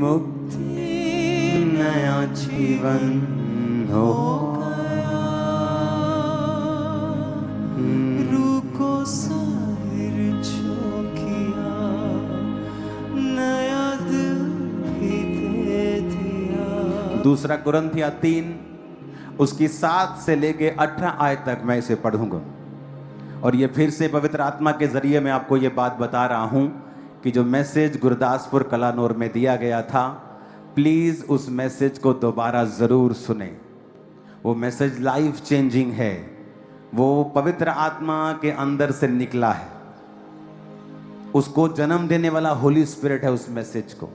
मुक्ति नया जीवन हो गया। रुको साहिर चौकिया, नया दिल भी दे दिया। दूसरा कुरिन्थिया 3 उसकी 7 से लेके 18 आयत तक मैं इसे पढ़ूंगा। और ये फिर से पवित्र आत्मा के जरिए मैं आपको ये बात बता रहा हूं कि जो मैसेज गुरदासपुर कलानौर में दिया गया था, प्लीज उस मैसेज को दोबारा जरूर सुने। वो मैसेज लाइफ चेंजिंग है, वो पवित्र आत्मा के अंदर से निकला है, उसको जन्म देने वाला होली स्पिरिट है उस मैसेज को।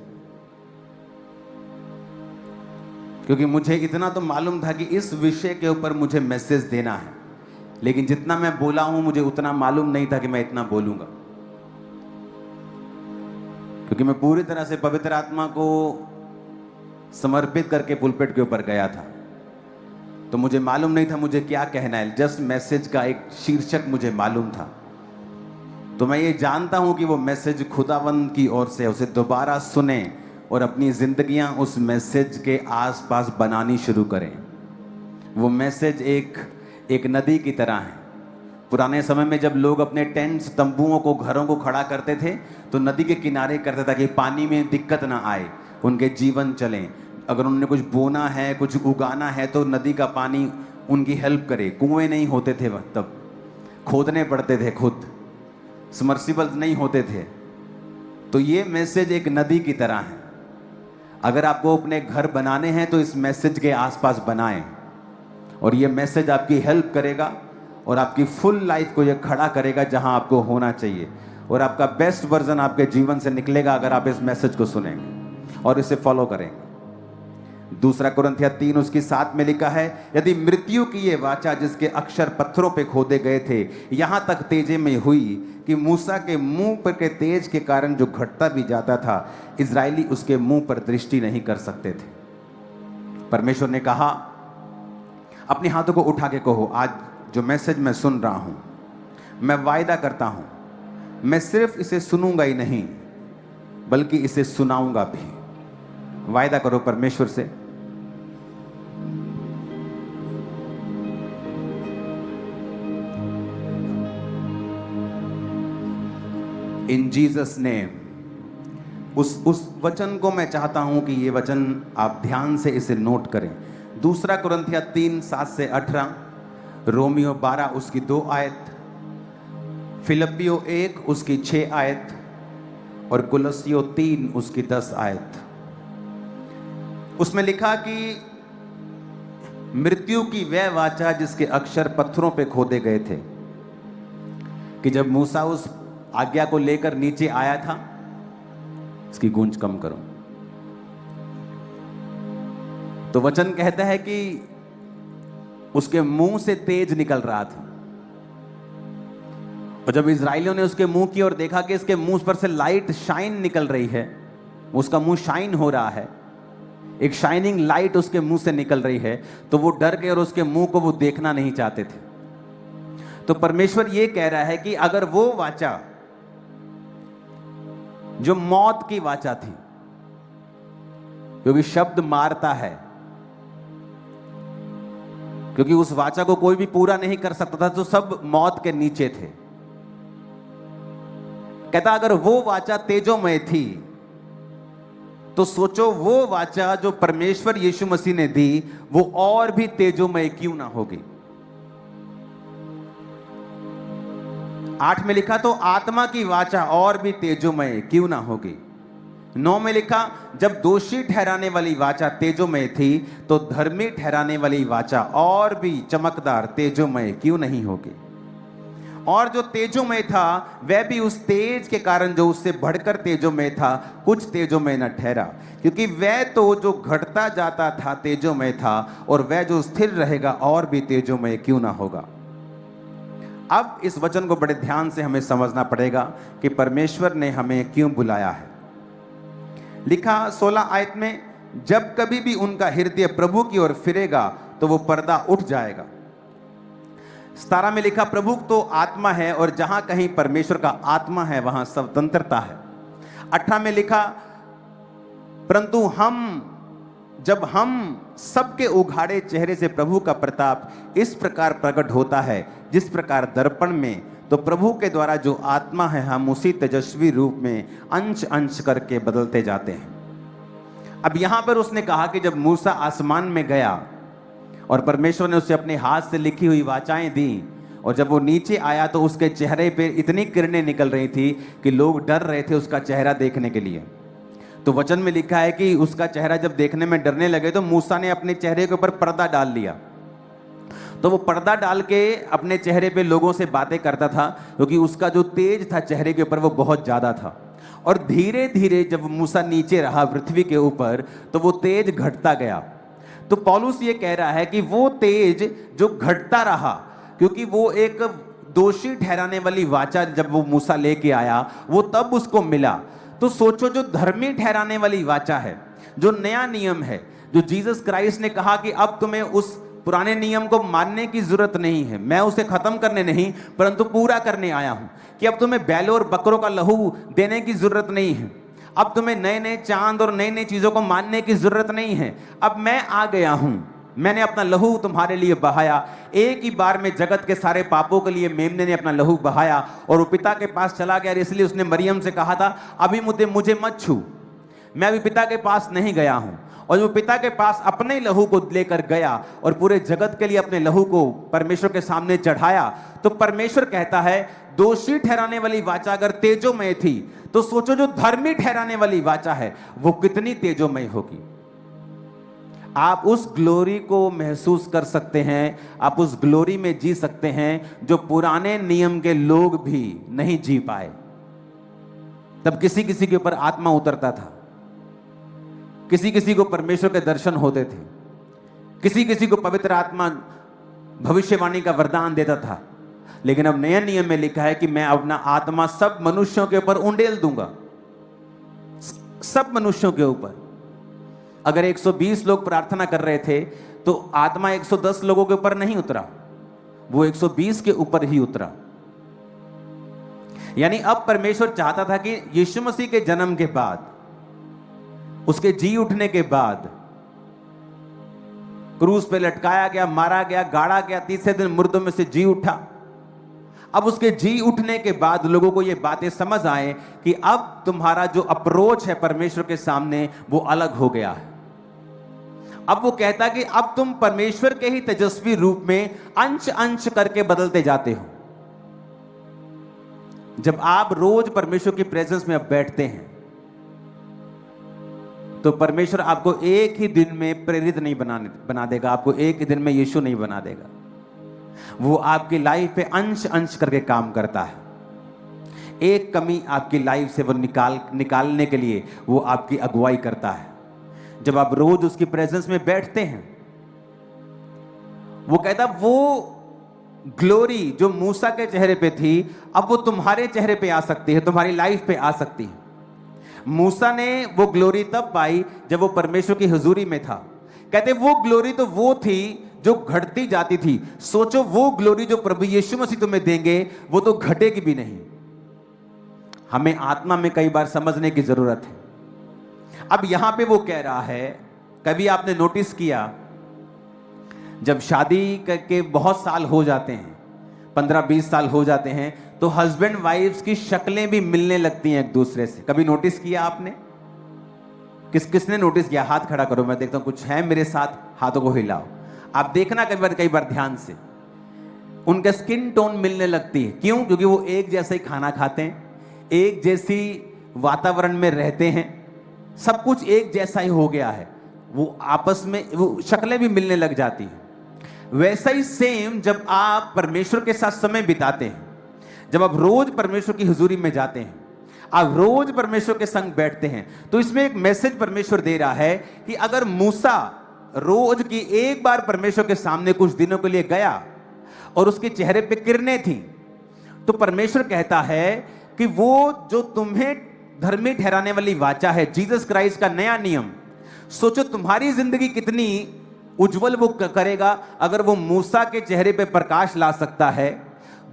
क्योंकि मुझे इतना तो मालूम था कि इस विषय के ऊपर मुझे मैसेज देना है, लेकिन जितना मैं बोला हूं मुझे उतना मालूम नहीं था कि मैं इतना बोलूंगा। क्योंकि मैं पूरी तरह से पवित्र आत्मा को समर्पित करके पुलपिट के ऊपर गया था, तो मुझे मालूम नहीं था मुझे क्या कहना है। जस्ट मैसेज का एक शीर्षक मुझे मालूम था। तो मैं ये जानता हूं कि वो मैसेज खुदावंद की ओर से, उसे दोबारा सुने और अपनी जिंदगियां उस मैसेज के आसपास बनानी शुरू करें। वो मैसेज एक नदी की तरह है। पुराने समय में जब लोग अपने टेंट्स, तंबुओं को, घरों को खड़ा करते थे तो नदी के किनारे करते थे ताकि पानी में दिक्कत ना आए, उनके जीवन चलें। अगर उन्होंने कुछ बोना है, कुछ उगाना है तो नदी का पानी उनकी हेल्प करे। कुएं नहीं होते थे तब, खोदने पड़ते थे खुद, सबमर्सिबल नहीं होते थे। तो ये मैसेज एक नदी की तरह है। अगर आपको अपने घर बनाने हैं तो इस मैसेज के आसपास बनाएं, और ये मैसेज आपकी हेल्प करेगा और आपकी फुल लाइफ को ये खड़ा करेगा जहां आपको होना चाहिए, और आपका बेस्ट वर्जन आपके जीवन से निकलेगा अगर आप इस मैसेज को सुनेंगे और इसे फॉलो करेंगे। दूसरा कुरिन्थिया 3 उसकी 7 में लिखा है, यदि मृत्यु की ये वाचा जिसके अक्षर पत्थरों पे खोदे गए थे यहां तक तेजमय हुई कि मूसा के मुंह पर के तेज के कारण जो घटता भी जाता था इजरायली उसके मुंह पर दृष्टि नहीं कर सकते थे। परमेश्वर ने कहा, अपने हाथों को उठा के कहो, आज जो मैसेज मैं सुन रहा हूं, मैं वायदा करता हूं मैं सिर्फ इसे सुनूंगा ही नहीं बल्कि इसे सुनाऊंगा भी। वायदा करो परमेश्वर से। इन जीसस नेम। उस वचन को मैं चाहता हूं कि ये वचन आप ध्यान से इसे नोट करें। दूसरा कुरिन्थिया 3 7 से 18, रोमियो 12 उसकी 2 आयत, फिलिप्पियों 1 उसकी 6 आयत और कुलस्सियों 3 उसकी 10 आयत। उसमें लिखा कि मृत्यु की वह वाचा जिसके अक्षर पत्थरों पे खोदे गए थे, कि जब मूसा उस आज्ञा को लेकर नीचे आया था, इसकी गूंज कम करो, तो वचन कहता है कि उसके मुंह से तेज निकल रहा था। और जब इजरायलियों ने उसके मुंह की ओर देखा कि इसके मुंह पर से लाइट शाइन निकल रही है, उसका मुंह शाइन हो रहा है, एक शाइनिंग लाइट उसके मुंह से निकल रही है, तो वो डर गए और उसके मुंह को वो देखना नहीं चाहते थे। तो परमेश्वर ये कह रहा है कि अगर वो वाचा जो मौत की वाचा थी, क्योंकि शब्द मारता है, क्योंकि उस वाचा को कोई भी पूरा नहीं कर सकता था, तो सब मौत के नीचे थे। कहता अगर वो वाचा तेजोमय थी तो सोचो वो वाचा जो परमेश्वर यीशु मसीह ने दी वो और भी तेजोमय क्यों ना होगी। 8 में लिखा तो आत्मा की वाचा और भी तेजोमय क्यों ना होगी। 9 में लिखा जब दोषी ठहराने वाली वाचा तेजोमय थी तो धर्मी ठहराने वाली वाचा और भी चमकदार तेजोमय क्यों नहीं होगी। और जो तेजोमय था वह भी उस तेज के कारण जो उससे बढ़कर तेजोमय था कुछ तेजोमय न ठहरा, क्योंकि वह तो जो घटता जाता था तेजोमय था, और वह जो स्थिर रहेगा और भी तेजोमय क्यों ना होगा। अब इस वचन को बड़े ध्यान से हमें समझना पड़ेगा कि परमेश्वर ने हमें क्यों बुलाया है। लिखा 16 आयत में, जब कभी भी उनका हृदय प्रभु की ओर फिरेगा तो वो पर्दा उठ जाएगा। 17 में लिखा प्रभु तो आत्मा है और जहां कहीं परमेश्वर का आत्मा है वहां स्वतंत्रता है। 18 में लिखा परंतु जब हम सबके उघाड़े चेहरे से प्रभु का प्रताप इस प्रकार प्रकट होता है जिस प्रकार दर्पण में, तो प्रभु के द्वारा जो आत्मा है हम उसी तेजस्वी रूप में अंश अंश करके बदलते जाते हैं। अब यहां पर उसने कहा कि जब मूसा आसमान में गया और परमेश्वर ने उसे अपने हाथ से लिखी हुई वाचाएं दी, और जब वो नीचे आया तो उसके चेहरे पे इतनी किरणें निकल रही थी कि लोग डर रहे थे उसका चेहरा देखने के लिए। तो वचन में लिखा है कि उसका चेहरा जब देखने में डरने लगे तो मूसा ने अपने चेहरे के ऊपर पर्दा डाल लिया। तो वो पर्दा डाल के अपने चेहरे पे लोगों से बातें करता था, क्योंकि उसका जो तेज था चेहरे के ऊपर वो बहुत ज्यादा था। और धीरे धीरे जब मूसा नीचे रहा पृथ्वी के ऊपर तो वो तेज घटता गया। तो पौलुस ये कह रहा है कि वो तेज जो घटता रहा, क्योंकि वो एक दोषी ठहराने वाली वाचा जब वो मूसा लेके आया वो तब उसको मिला। तो सोचो, जो धर्मी ठहराने वाली वाचा है, जो नया नियम है, जो जीसस क्राइस्ट ने कहा कि अब तुम्हें उस पुराने नियम को मानने की जरूरत नहीं है, मैं उसे खत्म करने नहीं परंतु पूरा करने आया हूं, कि अब तुम्हें बैलों और बकरों का लहू देने की जरूरत नहीं है, अब तुम्हें नए नए चांद और नई नई चीजों को मानने की जरूरत नहीं है, अब मैं आ गया हूं, मैंने अपना लहू तुम्हारे लिए बहाया। एक ही बार में जगत के सारे पापों के लिए मेमने ने अपना लहू बहाया और वो पिता के पास चला गया। इसलिए उसने मरियम से कहा था अभी मुझे मत छू, मैं अभी पिता के पास नहीं गया हूं। और वो पिता के पास अपने लहू को लेकर गया और पूरे जगत के लिए अपने लहू को परमेश्वर के सामने चढ़ाया। तो परमेश्वर कहता है दोषी ठहराने वाली वाचा अगर तेजोमय थी तो सोचो जो धर्मी ठहराने वाली वाचा है वो कितनी तेजोमय होगी। आप उस ग्लोरी को महसूस कर सकते हैं, आप उस ग्लोरी में जी सकते हैं जो पुराने नियम के लोग भी नहीं जी पाए। तब किसी किसी के ऊपर आत्मा उतरता था, किसी किसी को परमेश्वर के दर्शन होते थे, किसी किसी को पवित्र आत्मा भविष्यवाणी का वरदान देता था। लेकिन अब नए नियम में लिखा है कि मैं अपना आत्मा सब मनुष्यों के ऊपर उंडेल दूंगा, सब मनुष्यों के ऊपर। अगर 120 लोग प्रार्थना कर रहे थे तो आत्मा 110 लोगों के ऊपर नहीं उतरा, वो 120 के ऊपर ही उतरा। यानी अब परमेश्वर चाहता था कि यीशु मसीह के जन्म के बाद, उसके जी उठने के बाद, क्रूस पे लटकाया गया, मारा गया, गाड़ा गया, तीसरे दिन मुर्दों में से जी उठा। अब उसके जी उठने के बाद लोगों को ये बातें समझ आए कि अब तुम्हारा जो अप्रोच है परमेश्वर के सामने वो अलग हो गया है। अब वो कहता कि अब तुम परमेश्वर के ही तेजस्वी रूप में अंश अंश करके बदलते जाते हो। जब आप रोज परमेश्वर की प्रेजेंस में अब बैठते हैं तो परमेश्वर आपको एक ही दिन में प्रेरित नहीं बना देगा, आपको एक ही दिन में यीशु नहीं बना देगा। वो आपकी लाइफ पे अंश अंश करके काम करता है। एक कमी आपकी लाइफ से वो निकालने के लिए वो आपकी अगुवाई करता है। जब आप रोज उसकी प्रेजेंस में बैठते हैं, वो कहता वो ग्लोरी जो मूसा के चेहरे पे थी अब वो तुम्हारे चेहरे पे आ सकती है, तुम्हारी लाइफ पे आ सकती है। मूसा ने वो ग्लोरी तब पाई जब वो परमेश्वर की हुजूरी में था। कहते वो ग्लोरी तो वो थी जो घटती जाती थी। सोचो वो ग्लोरी जो प्रभु यीशु मसीह तुम्हें देंगे वो तो घटेगी भी नहीं। हमें आत्मा में कई बार समझने की जरूरत है। अब यहां पे वो कह रहा है, कभी आपने नोटिस किया जब शादी के बहुत साल हो जाते हैं, 15-20 साल हो जाते हैं, तो हस्बैंड वाइफ्स की शक्लें भी मिलने लगती हैं एक दूसरे से। कभी नोटिस किया आपने? किसने नोटिस किया? हाथ खड़ा करो, मैं देखता हूं कुछ है मेरे साथ, हाथों को हिलाओ। आप देखना कई बार ध्यान से, उनका स्किन टोन मिलने लगती है। क्यों? क्योंकि वो एक जैसा ही खाना खाते हैं, एक जैसी वातावरण में रहते हैं, सब कुछ एक जैसा ही हो गया है, वो आपस में वो शक्लें भी मिलने लग जाती हैं। वैसा ही सेम जब आप परमेश्वर के साथ समय बिताते हैं, जब आप रोज परमेश्वर की हुजूरी में जाते हैं, आप रोज परमेश्वर के संग बैठते हैं, तो इसमें एक मैसेज परमेश्वर दे रहा है कि अगर मूसा रोज की एक बार परमेश्वर के सामने कुछ दिनों के लिए गया और उसके चेहरे पे किरणें थी, तो परमेश्वर कहता है कि वो जो तुम्हें धर्मी ठहराने वाली वाचा है, जीसस क्राइस्ट का नया नियम, सोचो तुम्हारी जिंदगी कितनी उज्जवल वो करेगा अगर वो मूसा के चेहरे पे प्रकाश ला सकता है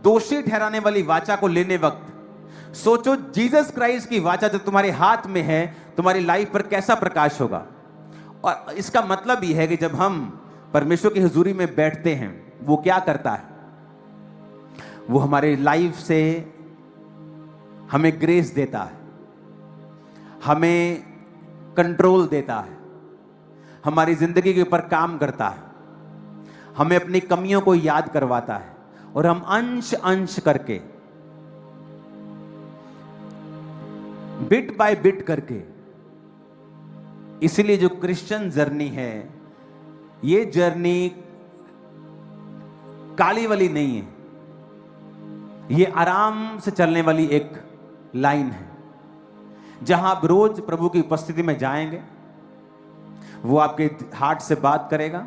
दोषी ठहराने वाली वाचा को लेने वक्त। सोचो जीसस क्राइस्ट की वाचा जो तुम्हारे हाथ में है, तुम्हारी लाइफ पर कैसा प्रकाश होगा। और इसका मतलब ये है कि जब हम परमेश्वर की हुजूरी में बैठते हैं, वो क्या करता है, वो हमारे लाइफ से हमें ग्रेस देता है, हमें कंट्रोल देता है, हमारी जिंदगी के ऊपर काम करता है, हमें अपनी कमियों को याद करवाता है, और हम अंश अंश करके, बिट बाय बिट करके, इसीलिए जो क्रिश्चियन जर्नी है, ये जर्नी काली वाली नहीं है, ये आराम से चलने वाली एक लाइन है, जहां आप रोज प्रभु की उपस्थिति में जाएंगे, वो आपके हार्ट से बात करेगा,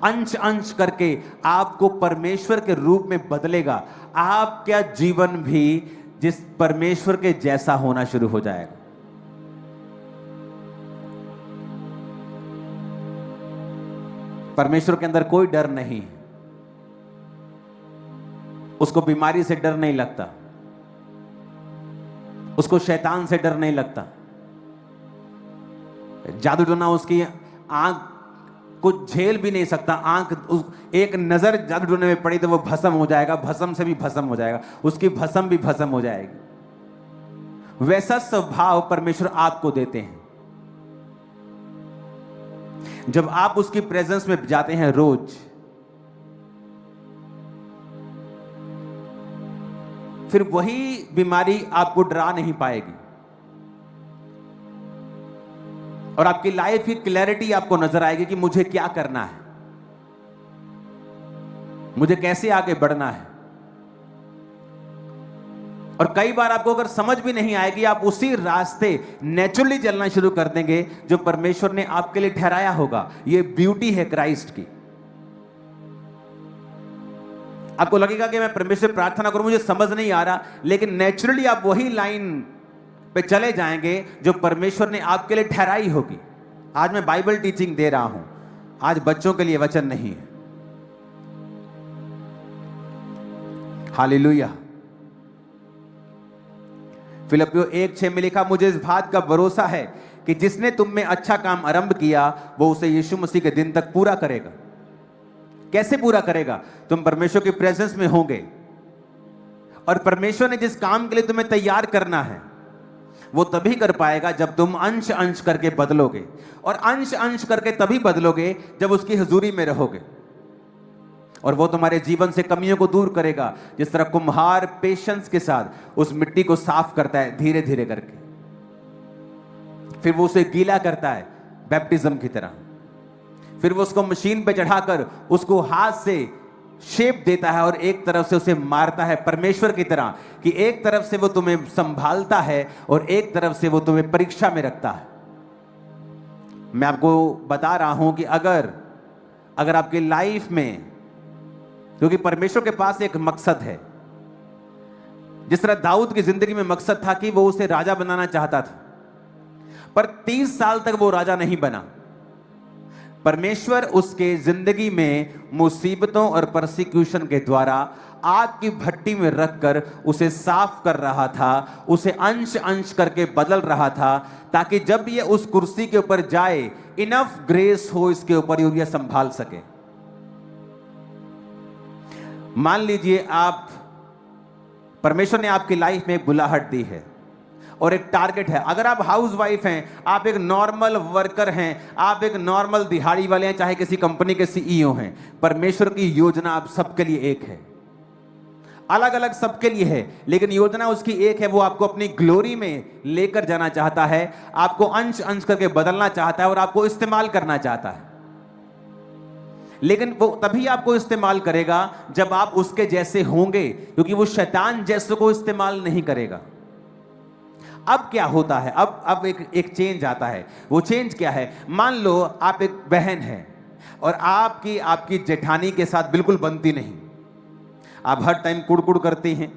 अंश अंश करके आपको परमेश्वर के रूप में बदलेगा। आपका जीवन भी जिस परमेश्वर के जैसा होना शुरू हो जाएगा। परमेश्वर के अंदर कोई डर नहीं है, उसको बीमारी से डर नहीं लगता, उसको शैतान से डर नहीं लगता, जादू टोना उसकी आंख को झेल भी नहीं सकता। एक नजर जादू टोने में पड़ी तो वो भस्म हो जाएगा, भस्म से भी भस्म हो जाएगा, उसकी भस्म भी भस्म हो जाएगी। वैसा स्वभाव परमेश्वर आपको देते हैं। जब आप उसकी प्रेजेंस में जाते हैं रोज, फिर वही बीमारी आपको डरा नहीं पाएगी, और आपकी लाइफ की क्लैरिटी आपको नजर आएगी कि मुझे क्या करना है, मुझे कैसे आगे बढ़ना है। और कई बार आपको अगर समझ भी नहीं आएगी, आप उसी रास्ते नेचुरली चलना शुरू कर देंगे जो परमेश्वर ने आपके लिए ठहराया होगा। यह ब्यूटी है क्राइस्ट की। आपको लगेगा कि मैं परमेश्वर से प्रार्थना करूं, मुझे समझ नहीं आ रहा, लेकिन नेचुरली आप वही लाइन पे चले जाएंगे जो परमेश्वर ने आपके लिए ठहराई होगी। आज मैं बाइबल टीचिंग दे रहा हूं, आज बच्चों के लिए वचन नहीं है। हालेलुया। फिलिप्पियों 1:6 में लिखा, मुझे इस बात का भरोसा है कि जिसने तुम में अच्छा काम आरंभ किया वो उसे यीशु मसीह के दिन तक पूरा करेगा। कैसे पूरा करेगा? तुम परमेश्वर की प्रेजेंस में होंगे, और परमेश्वर ने जिस काम के लिए तुम्हें तैयार करना है वो तभी कर पाएगा जब तुम अंश अंश करके बदलोगे, और अंश अंश करके तभी बदलोगे जब उसकी हुजूरी में रहोगे। और वो तुम्हारे जीवन से कमियों को दूर करेगा, जिस तरह कुम्हार पेशेंस के साथ उस मिट्टी को साफ करता है धीरे धीरे करके, फिर वो उसे गीला करता है बैप्टिज्म की तरह, फिर वो उसको मशीन पे चढ़ाकर उसको हाथ से शेप देता है और एक तरफ से उसे मारता है परमेश्वर की तरह, कि एक तरफ से वो तुम्हें संभालता है और एक तरफ से वो तुम्हें परीक्षा में रखता है। मैं आपको बता रहा हूं कि अगर आपकी लाइफ में, क्योंकि परमेश्वर के पास एक मकसद है, जिस तरह दाऊद की जिंदगी में मकसद था कि वो उसे राजा बनाना चाहता था, पर 30 साल तक वो राजा नहीं बना। परमेश्वर उसके जिंदगी में मुसीबतों और परसिक्यूशन के द्वारा आग की भट्टी में रखकर उसे साफ कर रहा था, उसे अंश अंश करके बदल रहा था, ताकि जब ये उस कुर्सी के ऊपर जाए, इनफ ग्रेस हो इसके ऊपर और यह संभाल सके। मान लीजिए परमेश्वर ने आपकी लाइफ में एक बुलाहट दी है और एक टारगेट है। अगर आप हाउस वाइफ हैं, आप एक नॉर्मल वर्कर हैं, आप एक नॉर्मल दिहाड़ी वाले हैं, चाहे किसी कंपनी के सीईओ हैं, परमेश्वर की योजना आप सबके लिए एक है। अलग अलग सबके लिए है, लेकिन योजना उसकी एक है। वो आपको अपनी ग्लोरी में लेकर जाना चाहता है, आपको अंश अंश करके बदलना चाहता है और आपको इस्तेमाल करना चाहता है। लेकिन वो तभी आपको इस्तेमाल करेगा जब आप उसके जैसे होंगे, क्योंकि वो शैतान जैसे को इस्तेमाल नहीं करेगा। अब क्या होता है? अब एक चेंज आता है। वो चेंज क्या है? मान लो आप एक बहन है और आपकी जेठानी के साथ बिल्कुल बनती नहीं, आप हर टाइम कुड़कुड़ करती हैं,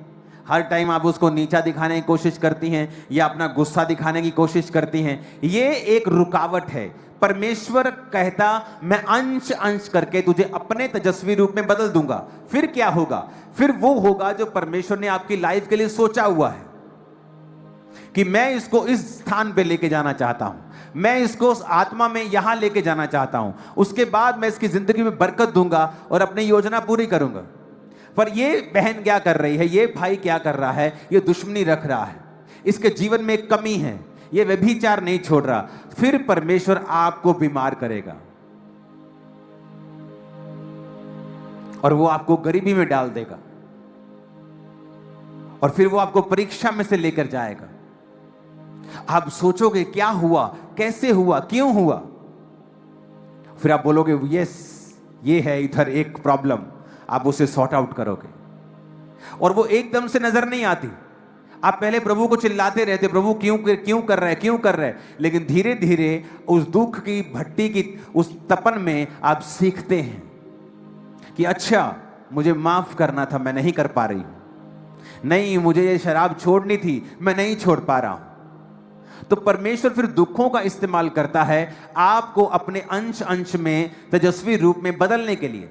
हर टाइम आप उसको नीचा दिखाने की कोशिश करती हैं या अपना गुस्सा दिखाने की कोशिश करती हैं, ये एक रुकावट है। परमेश्वर कहता मैं अंश अंश करके तुझे अपने तेजस्वी रूप में बदल दूंगा। फिर क्या होगा? फिर वो होगा जो परमेश्वर ने आपकी लाइफ के लिए सोचा हुआ है कि मैं इसको इस स्थान पे लेके जाना चाहता हूं, मैं इसको उस आत्मा में यहां लेके जाना चाहता हूं, उसके बाद मैं इसकी जिंदगी में बरकत दूंगा और अपनी योजना पूरी करूंगा। पर ये बहन क्या कर रही है, ये भाई क्या कर रहा है? ये दुश्मनी रख रहा है, इसके जीवन में एक कमी है, ये व्यभिचार नहीं छोड़ रहा। फिर परमेश्वर आपको बीमार करेगा और वो आपको गरीबी में डाल देगा और फिर वो आपको परीक्षा में से लेकर जाएगा। आप सोचोगे क्या हुआ, कैसे हुआ, क्यों हुआ? फिर आप बोलोगे यस, ये है इधर एक प्रॉब्लम, आप उसे सॉर्ट आउट करोगे और वो एकदम से नजर नहीं आती। आप पहले प्रभु को चिल्लाते रहते, प्रभु क्यों कर रहे, क्यों कर रहे, लेकिन धीरे धीरे उस दुख की भट्टी की उस तपन में आप सीखते हैं कि अच्छा मुझे माफ करना था, मैं नहीं कर पा रही हूं, नहीं मुझे ये शराब छोड़नी थी, मैं नहीं छोड़ पा रहा हूं। तो परमेश्वर फिर दुखों का इस्तेमाल करता है आपको अपने अंश अंश में तेजस्वी रूप में बदलने के लिए।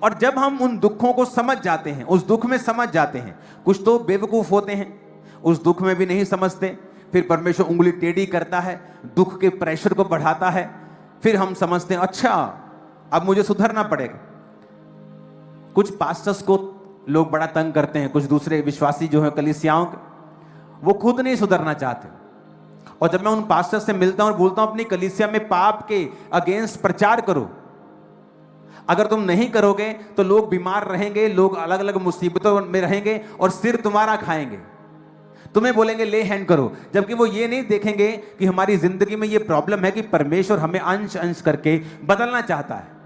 और जब हम उन दुखों को समझ जाते हैं, उस दुख में समझ जाते हैं, कुछ तो बेवकूफ होते हैं, उस दुख में भी नहीं समझते, फिर परमेश्वर उंगली टेढ़ी करता है, दुख के प्रेशर को बढ़ाता है, फिर हम समझते हैं अच्छा अब मुझे सुधरना पड़ेगा। कुछ पास्टर्स को लोग बड़ा तंग करते हैं, कुछ दूसरे विश्वासी जो है कलीसियाओं के, वो खुद नहीं सुधरना चाहते। और जब मैं उन पास्टर से मिलता हूं और बोलता हूं अपनी कलीसिया में पाप के अगेंस्ट प्रचार करो, अगर तुम नहीं करोगे तो लोग बीमार रहेंगे, लोग अलग अलग मुसीबतों में रहेंगे और सिर तुम्हारा खाएंगे, तुम्हें बोलेंगे ले हैंड करो, जबकि वो ये नहीं देखेंगे कि हमारी जिंदगी में ये प्रॉब्लम है कि परमेश्वर हमें अंश अंश करके बदलना चाहता है।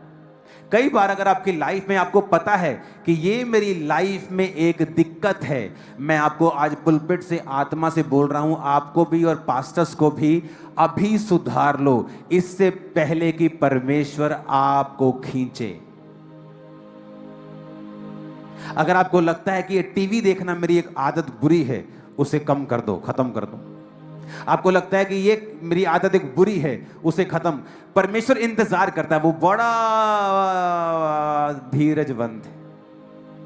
कई बार अगर आपकी लाइफ में आपको पता है कि ये मेरी लाइफ में एक दिक्कत है, मैं आपको आज पुलपिट से आत्मा से बोल रहा हूं, आपको भी और पास्टर्स को भी, अभी सुधार लो इससे पहले कि परमेश्वर आपको खींचे। अगर आपको लगता है कि ये टीवी देखना मेरी एक आदत बुरी है, उसे कम कर दो, खत्म कर दो। आपको लगता है कि ये मेरी आदत एक बुरी है, उसे खत्म। परमेश्वर इंतजार करता है, वो बड़ा धीरजवंत है,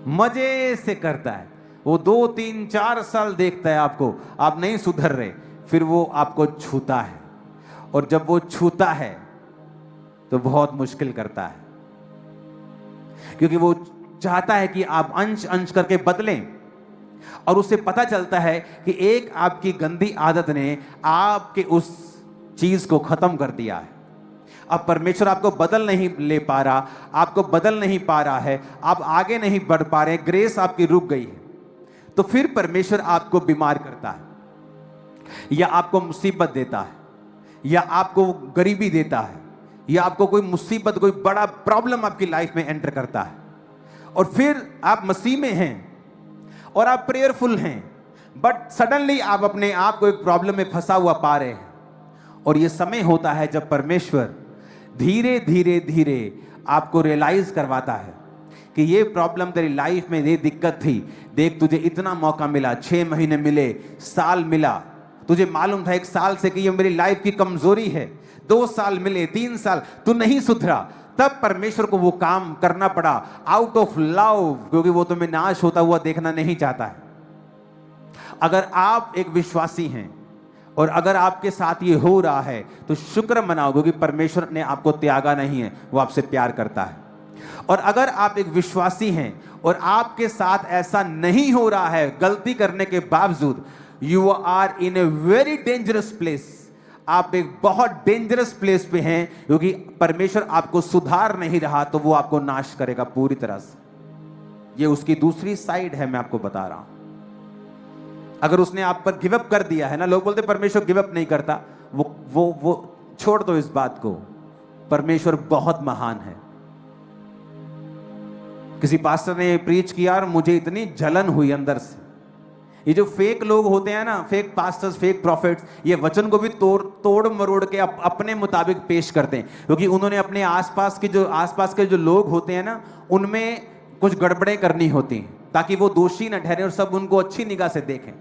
मजे से करता है। वो 2, 3, 4 साल देखता है आपको, आप नहीं सुधर रहे, फिर वो आपको छूता है। और जब वो छूता है तो बहुत मुश्किल करता है, क्योंकि वो चाहता है कि आप अंश अंश करके बदलें। और उसे पता चलता है कि एक आपकी गंदी आदत ने आपके उस चीज को खत्म कर दिया है। अब परमेश्वर आपको बदल नहीं ले पा रहा, आपको बदल नहीं पा रहा है, आप आगे नहीं बढ़ पा रहे, ग्रेस आपकी रुक गई है। तो फिर परमेश्वर आपको बीमार करता है, या आपको मुसीबत देता है, या आपको गरीबी देता है, या आपको कोई मुसीबत, कोई बड़ा प्रॉब्लम आपकी लाइफ में एंटर करता है। और फिर आप मसीह में हैं और आप प्रेयरफुल हैं, बट सडनली आप अपने आप को एक प्रॉब्लम में फंसा हुआ पा रहे हैं। और ये समय होता है जब परमेश्वर धीरे धीरे धीरे आपको रियलाइज करवाता है कि ये प्रॉब्लम तेरी लाइफ में, ये दिक्कत थी, देख तुझे इतना मौका मिला, 6 महीने मिले, साल मिला, तुझे मालूम था 1 साल से कि ये मेरी लाइफ की कमजोरी है, 2 साल मिले, 3 साल, तू नहीं सुधरा। तब परमेश्वर को वो काम करना पड़ा आउट ऑफ लव, क्योंकि वो तुम्हें नाश होता हुआ देखना नहीं चाहता है। अगर आप एक विश्वासी हैं और अगर आपके साथ ये हो रहा है तो शुक्र मनाओ, क्योंकि परमेश्वर ने आपको त्यागा नहीं है, वो आपसे प्यार करता है। और अगर आप एक विश्वासी हैं और आपके साथ ऐसा नहीं हो रहा है गलती करने के बावजूद, you are in a very dangerous place. आप एक बहुत डेंजरस प्लेस पे हैं, क्योंकि परमेश्वर आपको सुधार नहीं रहा तो वो आपको नाश करेगा पूरी तरह से। ये उसकी दूसरी साइड है, मैं आपको बता रहा हूं। अगर उसने आप पर गिव अप कर दिया है ना, लोग बोलते परमेश्वर गिव अप नहीं करता, वो छोड़ दो इस बात को, परमेश्वर बहुत महान है। किसी पास्टर ने प्रीच किया और मुझे इतनी जलन हुई अंदर से। ये जो फेक लोग होते हैं ना, फेक पास्टर्स, फेक प्रॉफिट्स, ये वचन को भी तोड़ मरोड़ के अपने मुताबिक पेश करते हैं, क्योंकि उन्होंने अपने आसपास के जो लोग होते हैं ना, उनमें कुछ गड़बड़ें करनी होती हैं। ताकि वो दोषी न ठहरे और सब उनको अच्छी निगाह से देखें।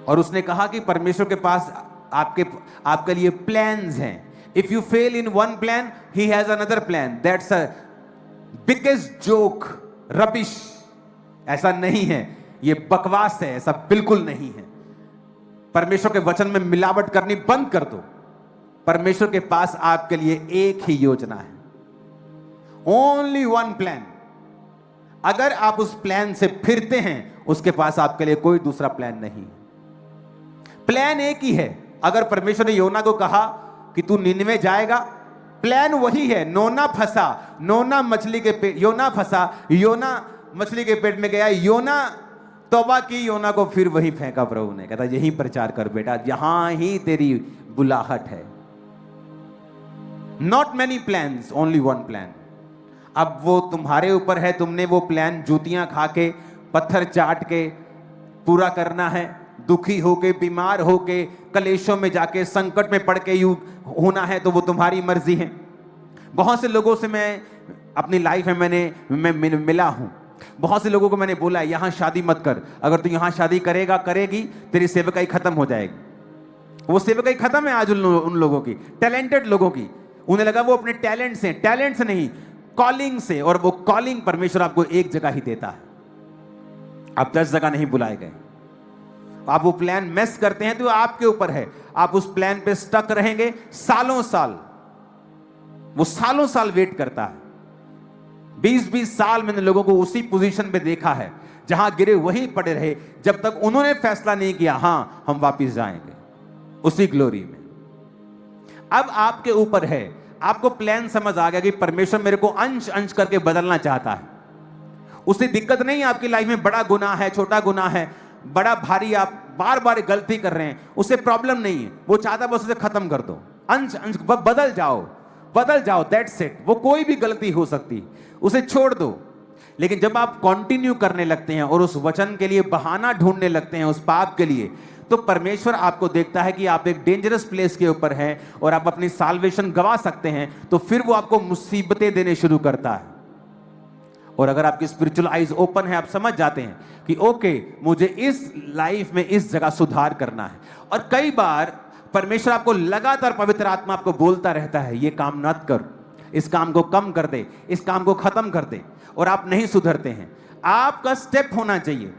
और उसने कहा कि परमेश्वर के पास आपके लिए प्लान्स हैं। If you fail in one plan, he has another plan. That's a biggest joke, rubbish. ऐसा नहीं है, ये बकवास है, ऐसा बिल्कुल नहीं है। परमेश्वर के वचन में मिलावट करनी बंद कर दो। परमेश्वर के पास आपके लिए एक ही योजना है, ओनली वन प्लान। अगर आप उस प्लान से फिरते हैं, उसके पास आपके लिए कोई दूसरा प्लान नहीं। प्लान एक ही है। अगर परमेश्वर ने योना को कहा कि तू निनवे जाएगा, प्लान वही है। योना फंसा, योना मछली के पेट, योना फंसा, योना मछली के पेट में गया। योना तौबा की, योना को फिर वही फेंका प्रभु ने। कहता यही प्रचार कर बेटा, यहां ही तेरी बुलाहट है। Not many plans, only one plan. अब वो तुम्हारे ऊपर है, तुमने वो प्लान जूतियां खा के, पत्थर चाट के पूरा करना है। दुखी होके, बीमार होके, कलेशों में जाके, संकट में पड़ के यू होना है, तो वो तुम्हारी मर्जी है। बहुत से लोगों से मैं अपनी लाइफ में मैं मिला हूं। बहुत से लोगों को मैंने बोला है यहां शादी मत कर, अगर तू यहां शादी करेगा करेगी तेरी सेवकाई खत्म हो जाएगी। वो सेवकाई खत्म है आज उन लोगों की, टैलेंटेड लोगों की। उन्हें लगा वो अपने टैलेंट से, टैलेंट से नहीं, कॉलिंग से। और वो कॉलिंग परमेश्वर आपको एक जगह ही देता है, आप 10 जगह नहीं बुलाए गए। आप वो प्लान मिस करते हैं तो आपके ऊपर है। आप उस प्लान पे स्टक रहेंगे सालों साल। वो सालों साल वेट करता है। 20-20 साल मैंने लोगों को उसी पोजीशन पे देखा है, जहां गिरे वहीं पड़े रहे, जब तक उन्होंने फैसला नहीं किया हां हम वापस जाएंगे उसी ग्लोरी में। अब आपके ऊपर है। आपको प्लान समझ आ गया कि परमेश्वर मेरे को अंश अंश करके बदलना चाहता है। उसे दिक्कत नहीं है आपकी लाइफ में बड़ा गुनाह है, छोटा गुनाह है, बड़ा भारी, आप बार बार गलती कर रहे हैं, उसे प्रॉब्लम नहीं है। वो चाहता बस उसे खत्म कर दो, अंश अंश बदल जाओ, दैट्स इट। वो कोई भी गलती हो सकती, उसे छोड़ दो। लेकिन जब आप कंटिन्यू करने लगते हैं और उस वचन के लिए बहाना ढूंढने लगते हैं, उस पाप के लिए, तो परमेश्वर आपको देखता है कि आप एक डेंजरस प्लेस के ऊपर हैं और आप अपनी साल्वेशन गवा सकते हैं, तो फिर वो आपको मुसीबतें देने शुरू करता है। और अगर आपकी स्पिरिचुअल आइज ओपन है, आप समझ जाते हैं कि ओके, मुझे इस लाइफ में इस जगह सुधार करना है। और कई बार परमेश्वर आपको लगातार, पवित्र आत्मा आपको बोलता रहता है ये काम मत कर, इस काम को कम कर दे, इस काम को खत्म कर दे, और आप नहीं सुधरते हैं। आपका स्टेप होना चाहिए,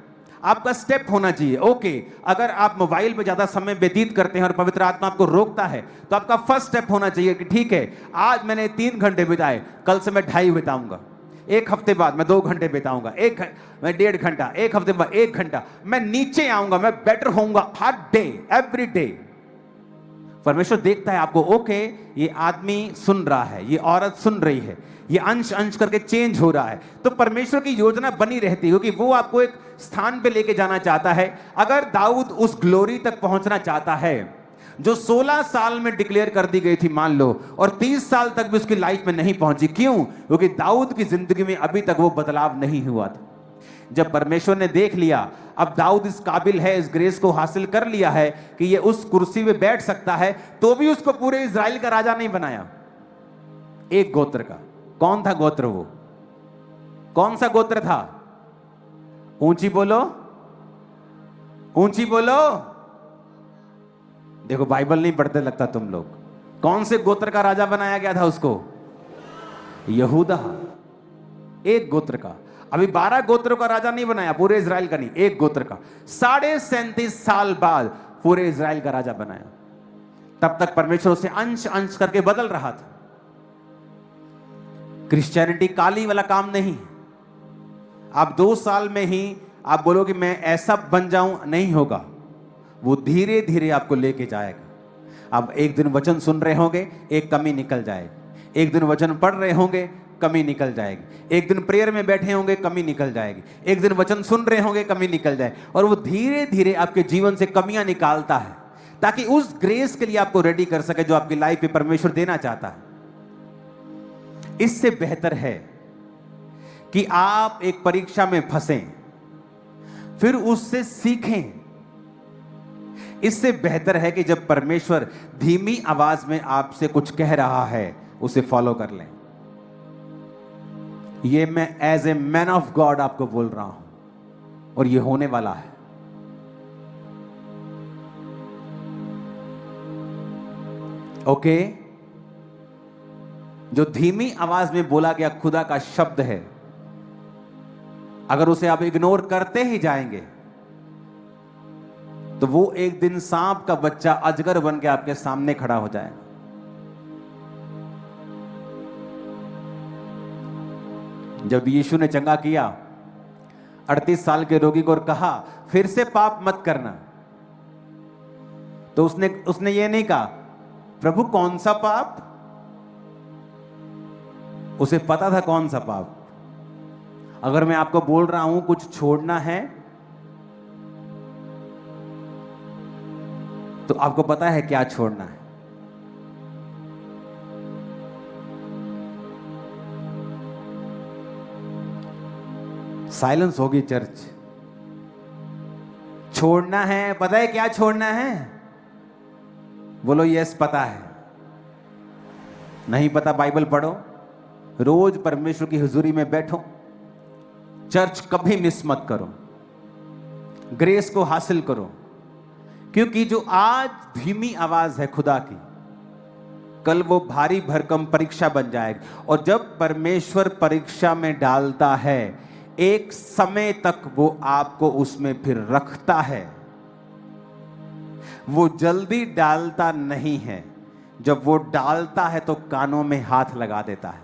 आपका स्टेप होना चाहिए। ओके, अगर आप मोबाइल पे ज्यादा समय व्यतीत करते हैं और पवित्र आत्मा आपको रोकता है, तो आपका फर्स्ट स्टेप होना चाहिए कि ठीक है, आज मैंने 3 घंटे बिताए, कल से मैं 2.5 बिताऊंगा, एक हफ्ते बाद मैं 2 घंटे बिताऊंगा, मैं 1.5 घंटा, एक हफ्ते बाद 1 घंटा, मैं नीचे आऊंगा, मैं बेटर होऊंगा हर डे, एवरी डे। परमेश्वर देखता है आपको, ओके ये आदमी सुन रहा है, ये औरत सुन रही है, ये अंश अंश करके चेंज हो रहा है। तो परमेश्वर की योजना बनी रहती है, क्योंकि वो आपको एक स्थान पे लेके जाना चाहता है। अगर दाऊद उस ग्लोरी तक पहुंचना चाहता है जो 16 साल में डिक्लेयर कर दी गई थी मान लो, और 30 साल तक भी उसकी लाइफ में नहीं पहुंची, क्यों? क्योंकि दाऊद की जिंदगी में अभी तक वो बदलाव नहीं हुआ था। जब परमेश्वर ने देख लिया अब दाऊद इस काबिल है, इस ग्रेस को हासिल कर लिया है कि ये उस कुर्सी पे बैठ सकता है, तो भी उसको पूरे इजराइल का राजा नहीं बनाया, एक गोत्र का। कौन था गोत्र? वो कौन सा गोत्र था? ऊंची बोलो, ऊंची बोलो। देखो बाइबल नहीं पढ़ते लगता तुम लोग। कौन से गोत्र का राजा बनाया गया था उसको? यहूदा, एक गोत्र का। अभी 12 गोत्रों का राजा नहीं बनाया, पूरे इजराइल का नहीं, एक गोत्र का। 37.5 साल बाद पूरे इजराइल का राजा बनाया। तब तक परमेश्वर उसे अंश अंश करके बदल रहा था। क्रिश्चियनिटी काली वाला काम नहीं। आप 2 साल में ही आप बोलो कि मैं ऐसा बन जाऊं, नहीं होगा। वो धीरे धीरे आपको लेके जाएगा। आप एक दिन वचन सुन रहे होंगे, एक कमी निकल जाएगी। एक दिन वचन पढ़ रहे होंगे, कमी निकल जाएगी। एक दिन प्रेयर में बैठे होंगे, कमी निकल जाएगी। एक दिन वचन सुन रहे होंगे, कमी निकल जाए। और वो धीरे धीरे आपके जीवन से कमियां निकालता है, ताकि उस ग्रेस के लिए आपको रेडी कर सके जो आपकी लाइफ में परमेश्वर देना चाहता है। इससे बेहतर है कि आप एक परीक्षा में फंसें, फिर उससे सीखें। इससे बेहतर है कि जब परमेश्वर धीमी आवाज में आपसे कुछ कह रहा है, उसे फॉलो कर लें। ये मैं as a man of God आपको बोल रहा हूं, और ये होने वाला है। ओके? जो धीमी आवाज में बोला गया खुदा का शब्द है, अगर उसे आप इग्नोर करते ही जाएंगे तो वो एक दिन सांप का बच्चा अजगर बन के आपके सामने खड़ा हो जाएगा। जब यीशु ने चंगा किया 38 साल के रोगी को और कहा फिर से पाप मत करना, तो उसने ये नहीं कहा प्रभु कौन सा पाप, उसे पता था कौन सा पाप। अगर मैं आपको बोल रहा हूं कुछ छोड़ना है, तो आपको पता है क्या छोड़ना है। साइलेंस होगी चर्च। छोड़ना है, पता है क्या छोड़ना है? बोलो यस पता है। नहीं पता बाइबल पढ़ो, रोज परमेश्वर की हुजूरी में बैठो, चर्च कभी मिस मत करो, ग्रेस को हासिल करो, क्योंकि जो आज धीमी आवाज है खुदा की, कल वो भारी भरकम परीक्षा बन जाएगी। और जब परमेश्वर परीक्षा में डालता है, एक समय तक वो आपको उसमें फिर रखता है। वो जल्दी डालता नहीं है, जब वो डालता है तो कानों में हाथ लगा देता है,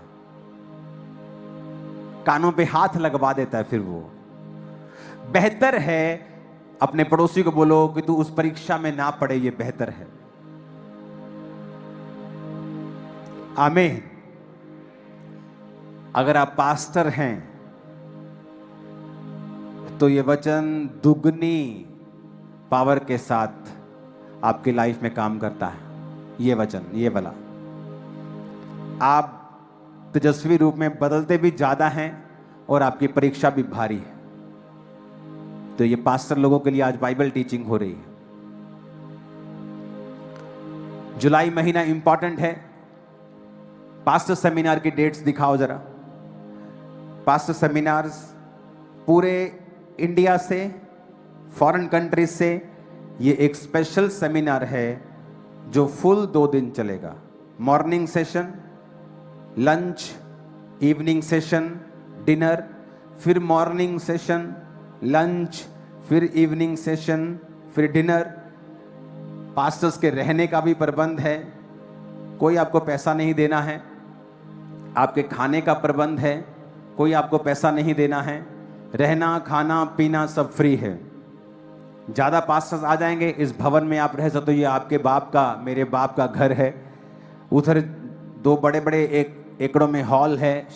कानों पे हाथ लगवा देता है। फिर वो बेहतर है, अपने पड़ोसी को बोलो कि तू उस परीक्षा में ना पड़े, ये बेहतर है। आमीन। अगर आप पास्टर हैं तो ये वचन दुगनी पावर के साथ आपकी लाइफ में काम करता है। ये वचन, ये वाला, आप तेजस्वी रूप में बदलते भी ज्यादा हैं और आपकी परीक्षा भी भारी है। तो ये पास्टर लोगों के लिए आज बाइबल टीचिंग हो रही है। जुलाई महीना इंपॉर्टेंट है। पास्टर सेमिनार की डेट्स दिखाओ जरा। पास्टर सेमिनार्स पूरे इंडिया से, फॉरेन कंट्रीज से, ये एक स्पेशल सेमिनार है जो फुल 2 दिन चलेगा। Morning session, lunch, evening session, dinner, फिर मॉर्निंग सेशन, लंच, फिर इवनिंग सेशन, फिर डिनर। पास्टर्स के रहने का भी प्रबंध है, कोई आपको पैसा नहीं देना है। आपके खाने का प्रबंध है, कोई आपको पैसा नहीं देना है। रहना, खाना, पीना सब फ्री है। ज़्यादा पास्टर्स आ जाएंगे, इस भवन में आप रह सकते हो। ये आपके बाप का, मेरे बाप का घर है। उधर 2 बड़े बड़े एकड़ों में हॉल है।